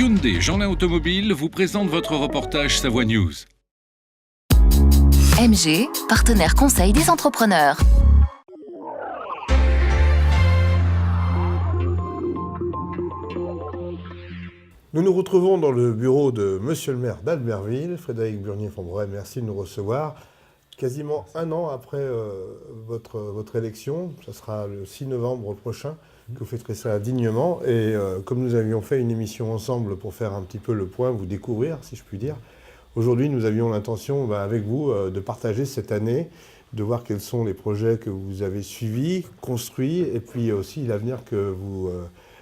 Hyundai Jeanlin Automobile vous présente votre reportage Savoie News. MG, partenaire conseil des entrepreneurs. Nous nous retrouvons dans le bureau de Monsieur le maire d'Albertville, Frédéric Burnier-Fambray. Merci de nous recevoir. Quasiment un an après votre élection, ce sera le 6 novembre prochain, que vous fêterez ça dignement. Et comme nous avions fait une émission ensemble pour faire un petit peu le point, vous découvrir, si je puis dire, aujourd'hui nous avions l'intention avec vous de partager cette année, de voir quels sont les projets que vous avez suivis, construits, et puis aussi l'avenir que vous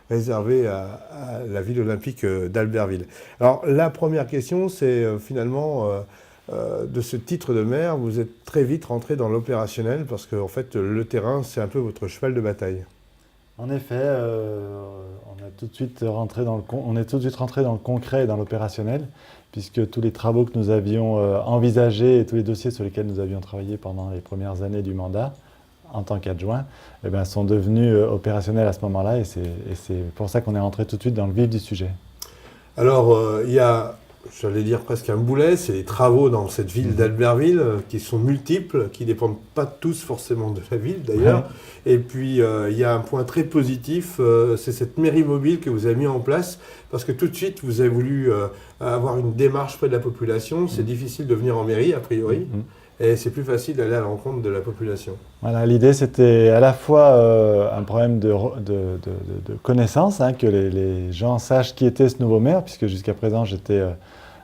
réservez à la ville olympique d'Albertville. Alors la première question, c'est finalement de ce titre de maire, vous êtes très vite rentré dans l'opérationnel parce que en fait le terrain c'est un peu votre cheval de bataille. En effet, on est tout de suite rentré dans le concret et dans l'opérationnel, puisque tous les travaux que nous avions envisagés et tous les dossiers sur lesquels nous avions travaillé pendant les premières années du mandat en tant qu'adjoint sont devenus opérationnels à ce moment-là, et c'est pour ça qu'on est rentré tout de suite dans le vif du sujet. Alors il y a, j'allais dire presque un boulet, c'est les travaux dans cette ville d'Albertville qui sont multiples, qui ne dépendent pas tous forcément de la ville d'ailleurs. Ouais. Et puis il y a un point très positif, c'est cette mairie mobile que vous avez mis en place, parce que tout de suite vous avez voulu avoir une démarche près de la population. C'est difficile de venir en mairie a priori. Et c'est plus facile d'aller à l'encontre de la population. Voilà, l'idée c'était à la fois un problème de connaissance, que les gens sachent qui était ce nouveau maire, puisque jusqu'à présent j'étais,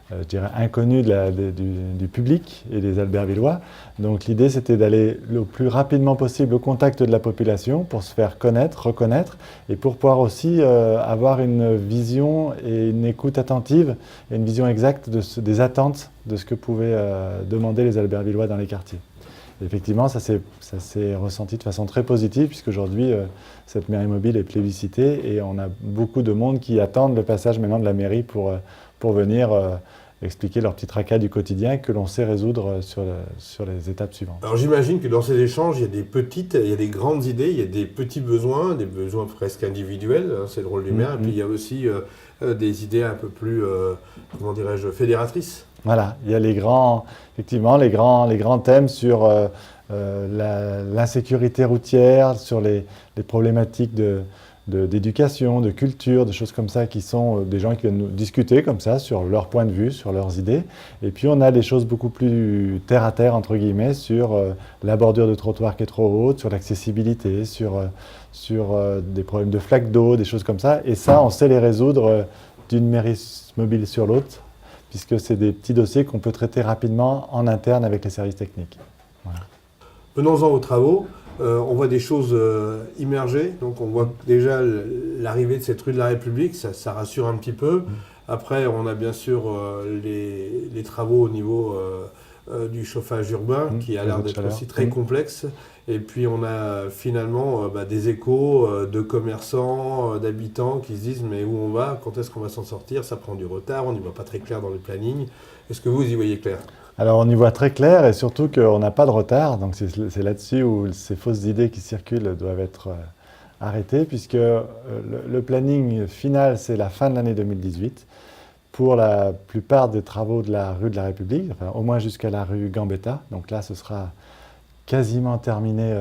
je dirais, inconnu du public et des Albertvillois. Donc l'idée c'était d'aller le plus rapidement possible au contact de la population pour se faire connaître, reconnaître, et pour pouvoir aussi avoir une vision et une écoute attentive et une vision exacte des attentes de ce que pouvaient demander les Albertvillois dans les quartiers. Et effectivement, ça s'est ressenti de façon très positive, puisqu'aujourd'hui, cette mairie mobile est plébiscitée et on a beaucoup de monde qui attendent le passage maintenant de la mairie pour venir expliquer leurs petits tracas du quotidien que l'on sait résoudre sur les étapes suivantes. Alors j'imagine que dans ces échanges, il y a des petites, il y a des grandes idées, il y a des petits besoins, des besoins presque individuels, c'est le rôle du maire, et puis il y a aussi des idées un peu plus, comment dirais-je, fédératrices. Voilà, il y a les grands thèmes sur l'insécurité routière, sur les problématiques d'éducation, de culture, des choses comme ça, qui sont des gens qui viennent nous discuter comme ça sur leur point de vue, sur leurs idées. Et puis on a des choses beaucoup plus terre à terre, entre guillemets, sur la bordure de trottoir qui est trop haute, sur l'accessibilité, sur des problèmes de flaques d'eau, des choses comme ça. Et ça, on sait les résoudre d'une mairie mobile sur l'autre, puisque c'est des petits dossiers qu'on peut traiter rapidement en interne avec les services techniques. Voilà. Venons-en aux travaux. On voit des choses immergées, donc on voit déjà l'arrivée de cette rue de la République, ça rassure un petit peu. Après, on a bien sûr les travaux au niveau du chauffage urbain, qui a l'air d'être aussi très complexe. Et puis on a finalement des échos de commerçants, d'habitants qui se disent mais où on va, quand est-ce qu'on va s'en sortir, ça prend du retard, on n'y voit pas très clair dans le planning. Est-ce que vous y voyez clair ? Alors on y voit très clair, et surtout qu'on n'a pas de retard, donc c'est là-dessus où ces fausses idées qui circulent doivent être arrêtées, puisque le planning final c'est la fin de l'année 2018 pour la plupart des travaux de la rue de la République, enfin, au moins jusqu'à la rue Gambetta. Donc là ce sera quasiment terminé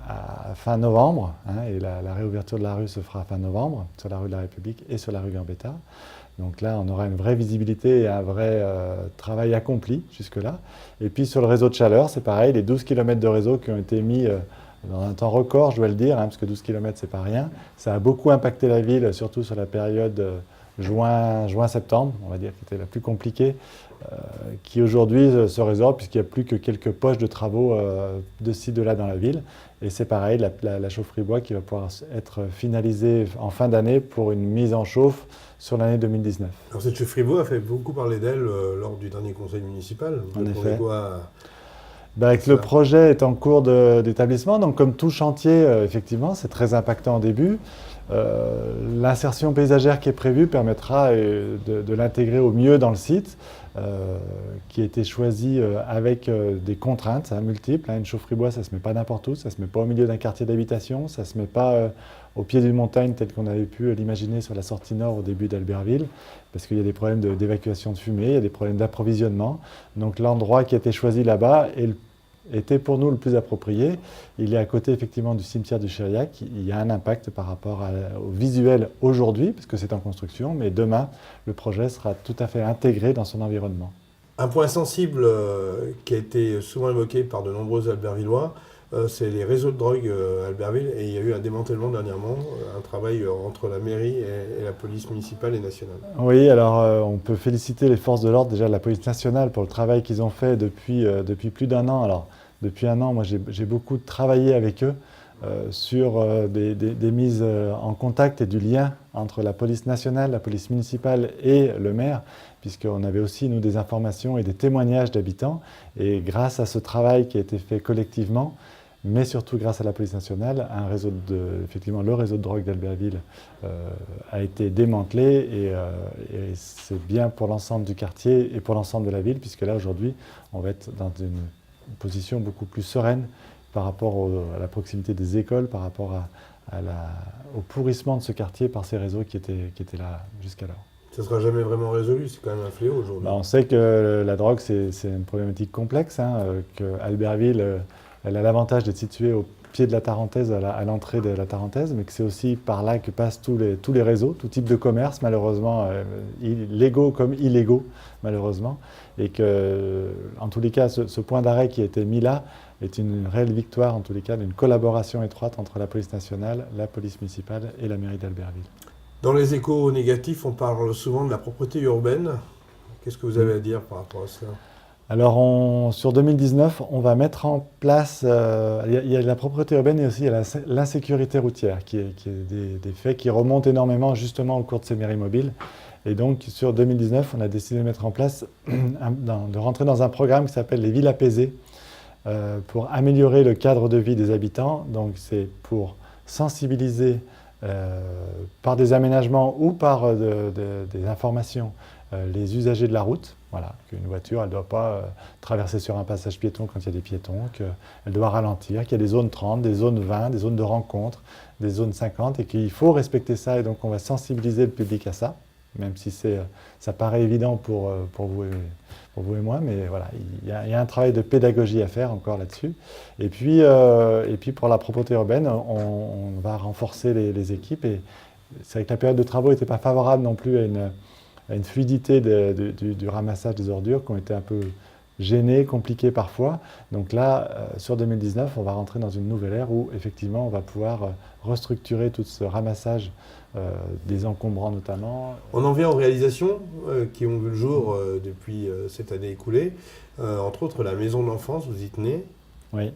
à fin novembre, et la réouverture de la rue se fera fin novembre sur la rue de la République et sur la rue Gambetta. Donc là, on aura une vraie visibilité et un vrai travail accompli jusque-là. Et puis sur le réseau de chaleur, c'est pareil, les 12 km de réseau qui ont été mis dans un temps record, je dois le dire, parce que 12 km, c'est pas rien. Ça a beaucoup impacté la ville, surtout sur la période juin-septembre, on va dire, qui était la plus compliquée, qui aujourd'hui se résorbe, puisqu'il n'y a plus que quelques poches de travaux de ci, de là dans la ville. Et c'est pareil, la chaufferie bois qui va pouvoir être finalisée en fin d'année pour une mise en chauffe sur l'année 2019. Alors cette chaufferie bois a fait beaucoup parler d'elle lors du dernier conseil municipal. En effet. Avec le projet est en cours d'établissement, donc comme tout chantier, effectivement, c'est très impactant au début. L'insertion paysagère qui est prévue permettra de l'intégrer au mieux dans le site, qui a été choisi avec des contraintes multiples. Une chaufferie bois, ça ne se met pas n'importe où, ça ne se met pas au milieu d'un quartier d'habitation, ça ne se met pas au pied d'une montagne tel qu'on avait pu l'imaginer sur la sortie nord au début d'Albertville, parce qu'il y a des problèmes d'évacuation de fumée, il y a des problèmes d'approvisionnement. Donc l'endroit qui a été choisi là-bas était pour nous le plus approprié. Il est à côté effectivement du cimetière du Chériac. Il y a un impact par rapport au visuel aujourd'hui, parce que c'est en construction, mais demain, le projet sera tout à fait intégré dans son environnement. Un point sensible qui a été souvent évoqué par de nombreux Albertvillois, c'est les réseaux de drogue à Albertville, et il y a eu un démantèlement dernièrement, un travail entre la mairie et la police municipale et nationale. Oui, alors on peut féliciter les forces de l'ordre, déjà la police nationale, pour le travail qu'ils ont fait depuis plus d'un an. Alors, depuis un an, moi j'ai beaucoup travaillé avec eux sur des mises en contact et du lien entre la police nationale, la police municipale et le maire, puisqu'on avait aussi, nous, des informations et des témoignages d'habitants. Et grâce à ce travail qui a été fait collectivement, mais surtout grâce à la police nationale, effectivement, le réseau de drogue d'Albertville a été démantelé et c'est bien pour l'ensemble du quartier et pour l'ensemble de la ville, puisque là, aujourd'hui, on va être dans une position beaucoup plus sereine par rapport à la proximité des écoles, par rapport au pourrissement de ce quartier par ces réseaux qui étaient là jusqu'alors. Ça ne sera jamais vraiment résolu, c'est quand même un fléau aujourd'hui. On sait que la drogue, c'est une problématique complexe, que Albertville, elle a l'avantage d'être située au pied de la Tarentaise, à l'entrée de la Tarentaise, mais que c'est aussi par là que passent tous les réseaux, tout type de commerce, malheureusement, légaux comme illégaux, malheureusement. Et que, en tous les cas, ce point d'arrêt qui a été mis là est une réelle victoire, en tous les cas, d'une collaboration étroite entre la police nationale, la police municipale et la mairie d'Albertville. Dans les échos négatifs, on parle souvent de la propreté urbaine. Qu'est-ce que vous avez à dire par rapport à ça ? Alors, sur 2019, on va mettre en place, il y a la propreté urbaine et aussi il y a l'insécurité routière, qui est des faits qui remontent énormément justement au cours de ces mairies mobiles. Et donc, sur 2019, on a décidé de mettre en place, de rentrer dans un programme qui s'appelle les villes apaisées, pour améliorer le cadre de vie des habitants. Donc, c'est pour sensibiliser par des aménagements ou par des informations les usagers de la route. Voilà, qu'une voiture, elle ne doit pas traverser sur un passage piéton quand il y a des piétons, qu'elle doit ralentir, qu'il y a des zones 30, des zones 20, des zones de rencontre, des zones 50, et qu'il faut respecter ça. Et donc, on va sensibiliser le public à ça, même si ça paraît évident pour vous et moi, mais voilà, il y a un travail de pédagogie à faire encore là-dessus. Et puis pour la propreté urbaine, on va renforcer les équipes. Et c'est vrai que la période de travaux n'était pas favorable non plus à une fluidité du ramassage des ordures qui ont été un peu gênées, compliquées parfois. Donc là, sur 2019, on va rentrer dans une nouvelle ère où effectivement on va pouvoir restructurer tout ce ramassage des encombrants notamment. On en vient aux réalisations qui ont vu le jour depuis cette année écoulée. Entre autres, la maison de l'enfance, vous y tenez. Oui.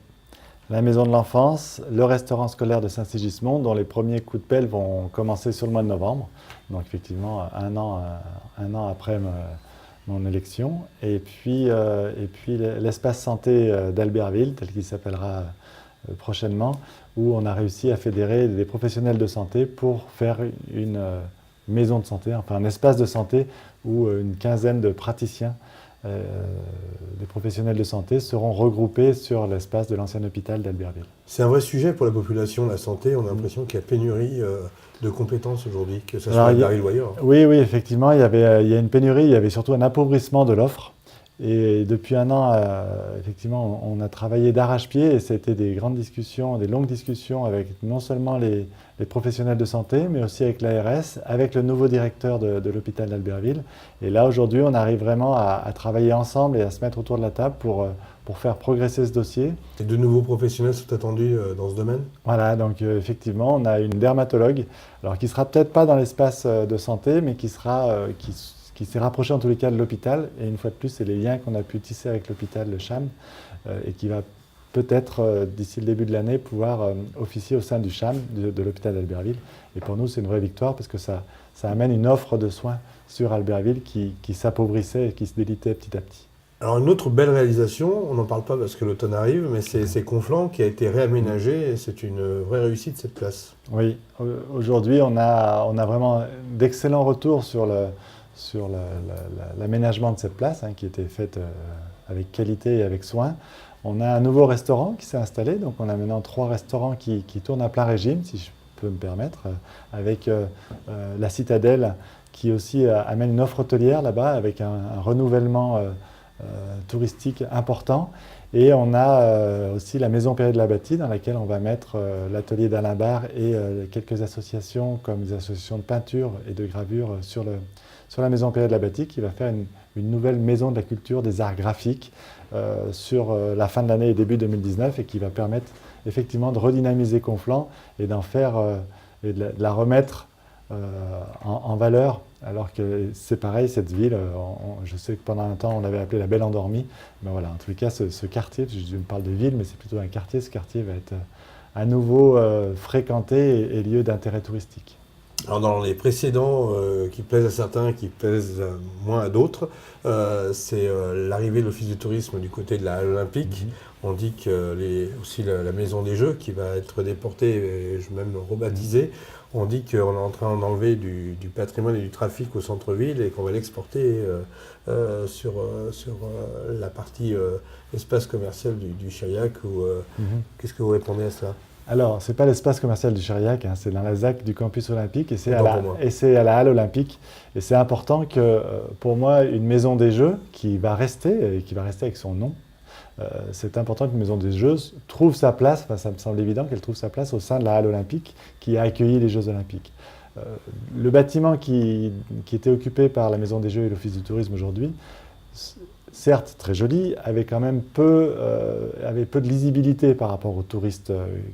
La maison de l'enfance, le restaurant scolaire de Saint-Sigismond, dont les premiers coups de pelle vont commencer sur le mois de novembre. Donc effectivement, un an après mon élection. Et puis l'espace santé d'Albertville, tel qu'il s'appellera prochainement, où on a réussi à fédérer des professionnels de santé pour faire une maison de santé, enfin un espace de santé où une quinzaine de praticiens, des professionnels de santé seront regroupés sur l'espace de l'ancien hôpital d'Albertville. C'est un vrai sujet pour la population, la santé. On a l'impression qu'il y a pénurie de compétences aujourd'hui, que ce soit à Albertville ou ailleurs. Oui, effectivement, il y a une pénurie, il y avait surtout un appauvrissement de l'offre. Et depuis un an, effectivement, on a travaillé d'arrache-pied et c'était des grandes discussions, des longues discussions avec non seulement les professionnels de santé, mais aussi avec l'ARS, avec le nouveau directeur de l'hôpital d'Albertville. Et là, aujourd'hui, on arrive vraiment à travailler ensemble et à se mettre autour de la table pour faire progresser ce dossier. Et de nouveaux professionnels sont attendus dans ce domaine ? Voilà, donc effectivement, on a une dermatologue, alors qui ne sera peut-être pas dans l'espace de santé, mais qui s'est rapproché en tous les cas de l'hôpital. Et une fois de plus, c'est les liens qu'on a pu tisser avec l'hôpital, le CHAM, et qui va peut-être, d'ici le début de l'année, pouvoir officier au sein du CHAM, de l'hôpital d'Albertville. Et pour nous, c'est une vraie victoire parce que ça amène une offre de soins sur Albertville qui s'appauvrissait et qui se délitait petit à petit. Alors une autre belle réalisation, on n'en parle pas parce que l'automne arrive, mais c'est Conflans qui a été réaménagé et c'est une vraie réussite cette place. Oui, aujourd'hui on a vraiment d'excellents retours sur l'aménagement de cette place qui était faite avec qualité et avec soin. On a un nouveau restaurant qui s'est installé, donc on a maintenant 3 restaurants qui tournent à plein régime, si je peux me permettre, avec la Citadelle qui aussi amène une offre hôtelière là-bas avec un renouvellement touristique important. Et on a aussi la Maison Perret de la Bâtie dans laquelle on va mettre l'atelier d'Alain Barre et quelques associations comme des associations de peinture et de gravure sur la Maison Perret de la Bâtie qui va faire une nouvelle maison de la culture des arts graphiques sur la fin de l'année et début 2019 et qui va permettre effectivement de redynamiser Conflans et d'en faire et de la remettre en valeur, alors que c'est pareil, cette ville, je sais que pendant un temps on l'avait appelée la Belle Endormie, mais voilà, en tous les cas ce quartier, je me parle de ville, mais c'est plutôt un quartier, ce quartier va être à nouveau fréquenté et lieu d'intérêt touristique. Alors dans les précédents qui plaisent à certains, qui plaisent moins à d'autres, c'est l'arrivée de l'Office du tourisme du côté de la Halle Olympique. On dit que aussi la Maison des Jeux qui va être déportée, et même rebaptisée, on dit qu'on est en train d'enlever du patrimoine et du trafic au centre-ville et qu'on va l'exporter sur la partie espace commercial du Chiriac. Qu'est-ce que vous répondez à ça? Alors, ce n'est pas l'espace commercial du Chiriac, c'est dans la ZAC du campus olympique et c'est à la Halle Olympique. Et c'est important que, pour moi, une maison des Jeux qui va rester avec son nom, c'est important qu'une maison des Jeux trouve sa place, ça me semble évident qu'elle trouve sa place au sein de la Halle Olympique qui a accueilli les Jeux Olympiques. Le bâtiment qui était occupé par la Maison des Jeux et l'Office du tourisme aujourd'hui, certes très joli, avait quand même peu de lisibilité par rapport aux touristes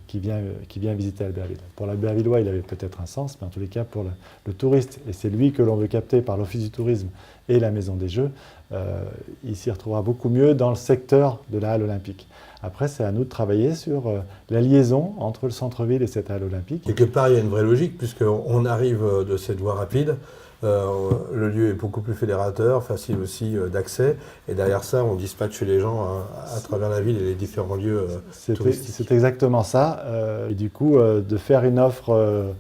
qui vient visiter Albertville. Pour l'Albertvillois, il avait peut-être un sens, mais en tous les cas pour le touriste, et c'est lui que l'on veut capter par l'Office du tourisme et la Maison des Jeux, il s'y retrouvera beaucoup mieux dans le secteur de la Halle Olympique. Après, c'est à nous de travailler sur la liaison entre le centre-ville et cette Halle Olympique. Quelque part, il y a une vraie logique, puisqu'on arrive de cette voie rapide. Le lieu est beaucoup plus fédérateur, facile aussi d'accès. Et derrière ça, on dispatche les gens à travers la ville et les différents lieux touristiques. C'est exactement ça. Et du coup, de faire une offre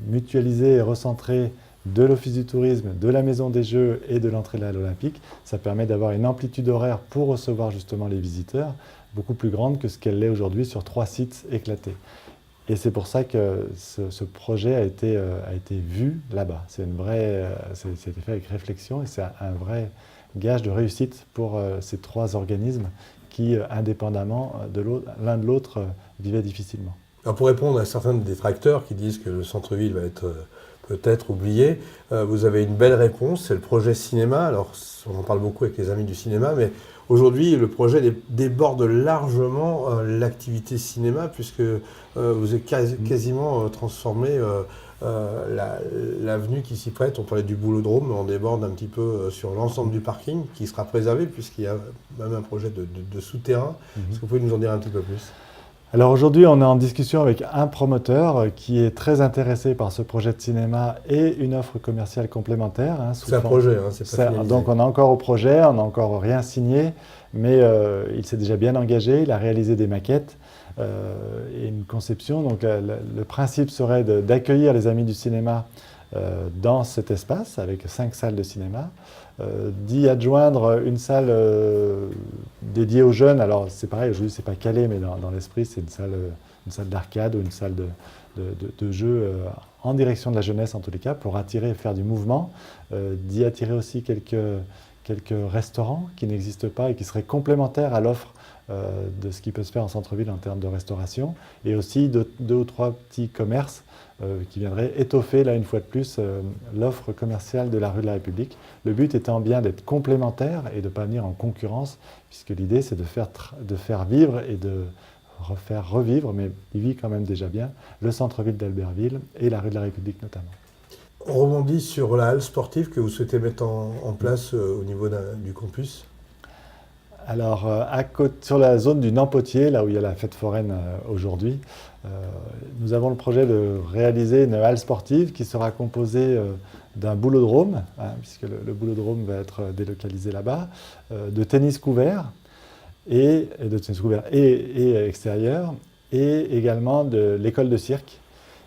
mutualisée et recentrée de l'Office du tourisme, de la Maison des Jeux et de l'entrée de la Halle Olympique, ça permet d'avoir une amplitude horaire pour recevoir justement les visiteurs beaucoup plus grande que ce qu'elle l'est aujourd'hui sur 3 sites éclatés. Et c'est pour ça que ce projet a été vu là-bas. C'était fait avec réflexion et c'est un vrai gage de réussite pour ces 3 organismes qui, indépendamment l'un de l'autre, vivaient difficilement. Alors pour répondre à certains détracteurs qui disent que le centre-ville va être peut-être oublié, vous avez une belle réponse, c'est le projet cinéma. Alors on en parle beaucoup avec les amis du cinéma, mais aujourd'hui le projet déborde largement l'activité cinéma puisque vous avez quasiment transformé l'avenue qui s'y prête. On parlait du Boulodrome, mais on déborde un petit peu sur l'ensemble du parking qui sera préservé puisqu'il y a même un projet de souterrain. Est-ce que vous pouvez nous en dire un petit peu plus ? Alors aujourd'hui, on est en discussion avec un promoteur qui est très intéressé par ce projet de cinéma et une offre commerciale complémentaire. C'est un projet, c'est pas finalisé. Donc on est encore au projet, on n'a encore rien signé, mais il s'est déjà bien engagé, il a réalisé des maquettes et une conception. Donc le principe serait d'accueillir les amis du cinéma dans cet espace avec 5 salles de cinéma, d'y adjoindre une salle dédiée aux jeunes. Alors c'est pareil, aujourd'hui c'est pas calé, mais dans l'esprit c'est une salle d'arcade ou une salle de jeu en direction de la jeunesse en tous les cas, pour attirer et faire du mouvement, d'y attirer aussi quelques restaurants qui n'existent pas et qui seraient complémentaires à l'offre de ce qui peut se faire en centre-ville en termes de restauration, et aussi 2 ou 3 petits commerces qui viendraient étoffer, là une fois de plus, l'offre commerciale de la rue de la République. Le but étant bien d'être complémentaire et de ne pas venir en concurrence, puisque l'idée c'est de faire vivre et de faire revivre, mais il vit quand même déjà bien, le centre-ville d'Albertville et la rue de la République notamment. On rebondit sur la halle sportive que vous souhaitez mettre en place au niveau du campus. Alors, sur la zone du Nampotier, là où il y a la fête foraine aujourd'hui, nous avons le projet de réaliser une halle sportive qui sera composée d'un boulodrome, puisque le boulodrome va être délocalisé là-bas, de tennis couvert et extérieur, et également de l'école de cirque,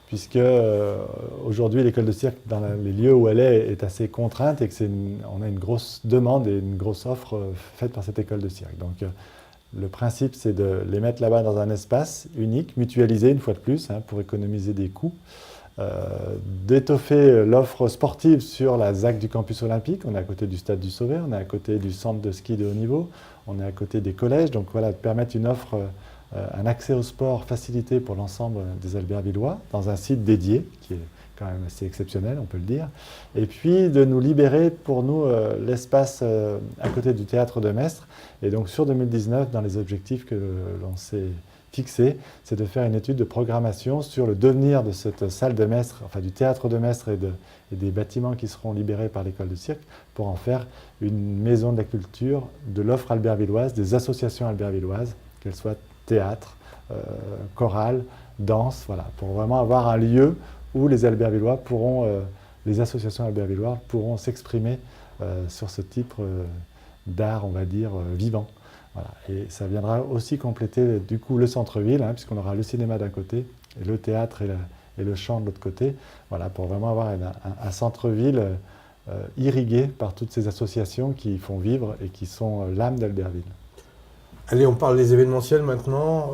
puisque aujourd'hui l'école de cirque dans les lieux où elle est assez contrainte et on a une grosse demande et une grosse offre faite par cette école de cirque. Donc le principe, c'est de les mettre là-bas dans un espace unique, mutualisé une fois de plus, pour économiser des coûts, d'étoffer l'offre sportive sur la ZAC du campus olympique. On est à côté du stade du Sauvet, on est à côté du centre de ski de haut niveau, on est à côté des collèges, donc voilà, de permettre une offre, un accès au sport facilité pour l'ensemble des Albertvillois, dans un site dédié, qui est quand même assez exceptionnel, on peut le dire, et puis de nous libérer pour nous l'espace à côté du théâtre de Mestre. Et donc sur 2019, dans les objectifs que l'on s'est fixés, c'est de faire une étude de programmation sur le devenir de cette salle de Mestre, enfin du théâtre de Mestre et des bâtiments qui seront libérés par l'école de cirque, pour en faire une maison de la culture, de l'offre albertvilloise, des associations albertvilloises, qu'elles soient théâtre, chorale, danse, voilà, pour vraiment avoir un lieu où les Albertvillois les associations albertvilloises pourront s'exprimer sur ce type d'art, on va dire, vivant. Voilà. Et ça viendra aussi compléter du coup le centre-ville, puisqu'on aura le cinéma d'un côté, et le théâtre et le chant de l'autre côté, voilà, pour vraiment avoir un centre-ville irrigué par toutes ces associations qui font vivre et qui sont l'âme d'Albertville. Allez, on parle des événementiels maintenant.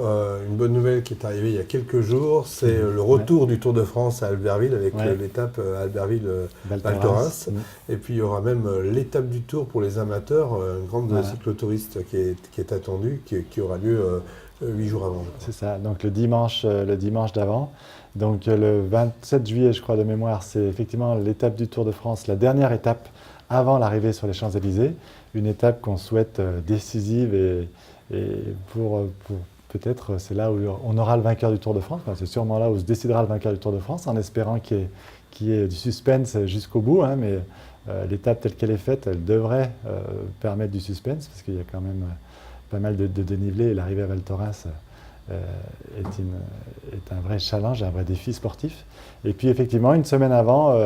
Une bonne nouvelle qui est arrivée il y a quelques jours, c'est le retour du Tour de France à Albertville avec l'étape Albertville-Val Thorens. Et puis il y aura même l'étape du Tour pour les amateurs, une grande cyclotouriste qui est attendue, qui aura lieu 8 jours avant. C'est ça, donc le dimanche d'avant. Donc le 27 juillet, je crois, de mémoire, c'est effectivement l'étape du Tour de France, la dernière étape avant l'arrivée sur les Champs-Élysées. Une étape qu'on souhaite décisive et pour peut-être, c'est là où on aura le vainqueur du Tour de France. Enfin, c'est sûrement là où se décidera le vainqueur du Tour de France, en espérant qu'il y ait du suspense jusqu'au bout. Mais l'étape telle qu'elle est faite, elle devrait permettre du suspense, parce qu'il y a quand même pas mal de dénivelé. Et l'arrivée à Val Thorens est un vrai challenge, un vrai défi sportif. Et puis effectivement, une semaine avant,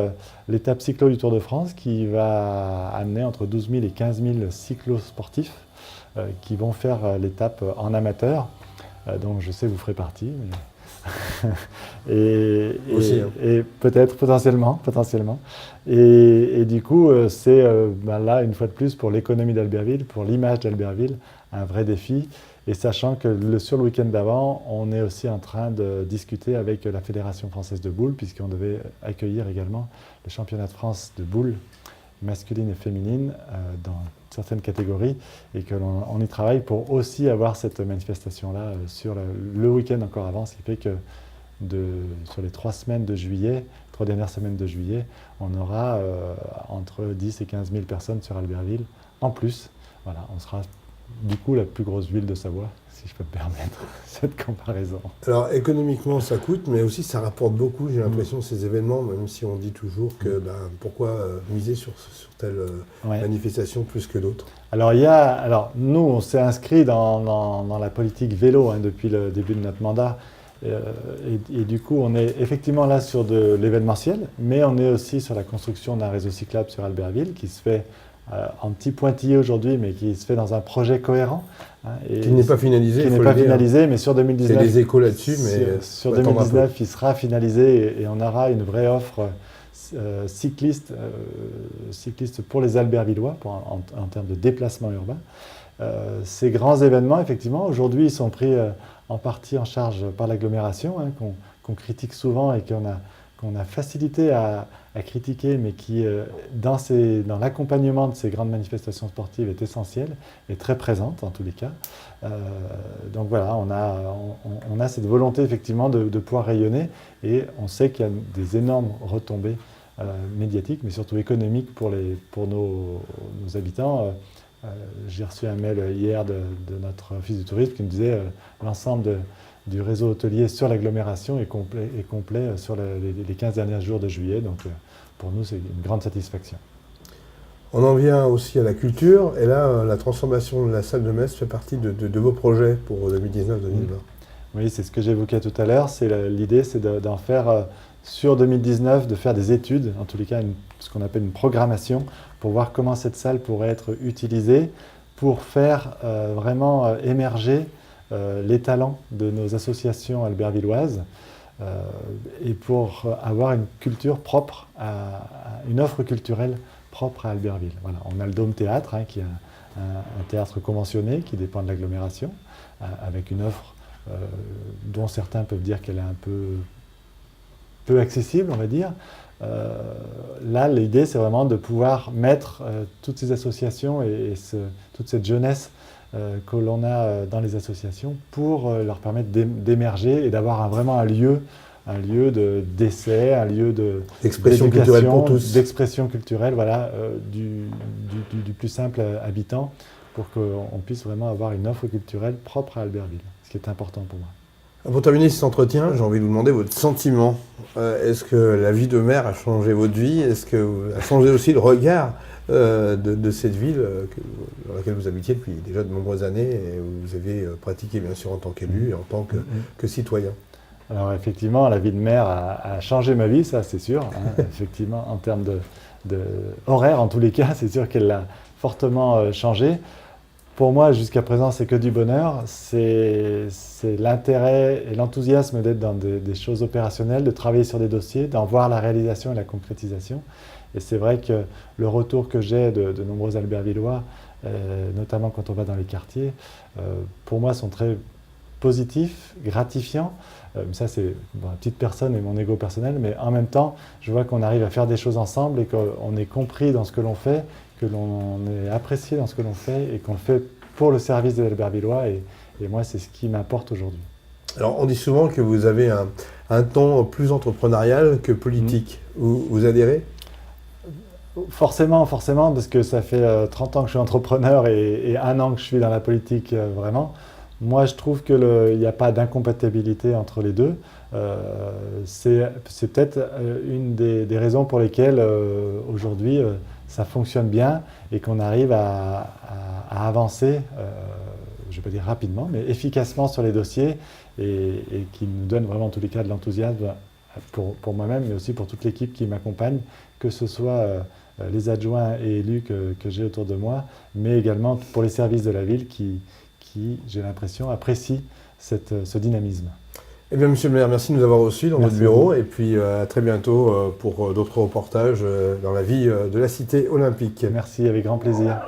l'étape cyclo du Tour de France, qui va amener entre 12 000 et 15 000 cyclosportifs qui vont faire l'étape en amateur, dont je sais que vous ferez partie. Mais et peut-être, potentiellement. Et du coup, c'est là, une fois de plus, pour l'économie d'Albertville, pour l'image d'Albertville, un vrai défi. Et sachant que sur le week-end d'avant, on est aussi en train de discuter avec la Fédération française de boules, puisqu'on devait accueillir également le championnat de France de boules masculine et féminine dans certaines catégories, et que l'on y travaille pour aussi avoir cette manifestation-là sur le week-end encore avant, ce qui fait que sur les 3 dernières semaines de juillet, on aura entre 10 et 15 000 personnes sur Albertville en plus. Voilà, on sera du coup la plus grosse ville de Savoie, si je peux me permettre cette comparaison. Alors économiquement ça coûte, mais aussi ça rapporte beaucoup, j'ai l'impression, ces événements, même si on dit toujours que pourquoi miser sur telle manifestation plus que d'autres. Alors nous on s'est inscrit dans la politique vélo depuis le début de notre mandat, et du coup on est effectivement là sur de l'événementiel, mais on est aussi sur la construction d'un réseau cyclable sur Albertville qui se fait en petit pointillé aujourd'hui, mais qui se fait dans un projet cohérent. Qui n'est pas finalisé. Qui n'est pas finalisé, mais sur 2019. Il y a des échos là-dessus, mais sur 2019, il sera finalisé et on aura une vraie offre cycliste pour les Albertvillois en termes de déplacement urbain. Ces grands événements, effectivement, aujourd'hui, ils sont pris en partie en charge par l'agglomération, qu'on critique souvent et qu'on a facilité à critiquer, mais qui, dans l'accompagnement de ces grandes manifestations sportives, est essentielle et très présente en tous les cas. Donc voilà, on a cette volonté effectivement de pouvoir rayonner, et on sait qu'il y a des énormes retombées médiatiques, mais surtout économiques pour nos habitants. J'ai reçu un mail hier de notre office du tourisme qui me disait l'ensemble du réseau hôtelier sur l'agglomération est complet sur les 15 derniers jours de juillet. Donc pour nous, c'est une grande satisfaction. On en vient aussi à la culture. Et là, la transformation de la salle de messe fait partie de vos projets pour 2019-2020. Oui, c'est ce que j'évoquais tout à l'heure. L'idée, c'est d'en faire sur 2019 de faire des études, en tous les cas ce qu'on appelle une programmation, pour voir comment cette salle pourrait être utilisée pour faire vraiment émerger les talents de nos associations albertvilloises et pour avoir une culture propre, une offre culturelle propre à Albertville. Voilà. On a le Dôme Théâtre, qui est un théâtre conventionné qui dépend de l'agglomération, avec une offre dont certains peuvent dire qu'elle est un peu accessible, on va dire. Là, l'idée, c'est vraiment de pouvoir mettre toutes ces associations et toute cette jeunesse que l'on a dans les associations pour leur permettre d'émerger et d'avoir vraiment un lieu d'essai, un lieu d'expression culturelle pour tous. D'expression culturelle, voilà, du plus simple habitant, pour qu'on puisse vraiment avoir une offre culturelle propre à Albertville, ce qui est important pour moi. Pour terminer cet entretien, j'ai envie de vous demander votre sentiment. Est-ce que la vie de maire a changé votre vie? Est-ce que a changé aussi le regard de cette ville dans laquelle vous habitiez depuis déjà de nombreuses années et où vous avez pratiqué bien sûr en tant qu'élu et en tant que citoyen? Alors effectivement, la vie de maire a changé ma vie, ça c'est sûr. Effectivement, en termes de horaire, en tous les cas, c'est sûr qu'elle l'a fortement changé. Pour moi, jusqu'à présent, c'est que du bonheur. C'est l'intérêt et l'enthousiasme d'être dans des choses opérationnelles, de travailler sur des dossiers, d'en voir la réalisation et la concrétisation. Et c'est vrai que le retour que j'ai de nombreux Albertvillois, notamment quand on va dans les quartiers, pour moi sont très positifs, gratifiants. Ça, c'est ma petite personne et mon ego personnel, mais en même temps, je vois qu'on arrive à faire des choses ensemble et qu'on est compris dans ce que l'on fait, que l'on est apprécié dans ce que l'on fait et qu'on le fait pour le service des Albertvillois. Et moi, c'est ce qui m'importe aujourd'hui. Alors, on dit souvent que vous avez un ton plus entrepreneurial que politique. Vous adhérez ? Forcément, parce que ça fait 30 ans que je suis entrepreneur et 1 an que je suis dans la politique vraiment. Moi, je trouve qu'il n'y a pas d'incompatibilité entre les deux. C'est peut-être une des raisons pour lesquelles aujourd'hui ça fonctionne bien et qu'on arrive à avancer, je ne vais pas dire rapidement, mais efficacement sur les dossiers et qui nous donne vraiment en tous les cas de l'enthousiasme pour moi-même, mais aussi pour toute l'équipe qui m'accompagne, que ce soit les adjoints et élus que j'ai autour de moi, mais également pour les services de la ville qui j'ai l'impression, apprécient ce dynamisme. Eh bien, Monsieur le maire, merci de nous avoir reçus dans votre bureau et puis à très bientôt pour d'autres reportages dans la vie de la cité olympique. Merci, avec grand plaisir.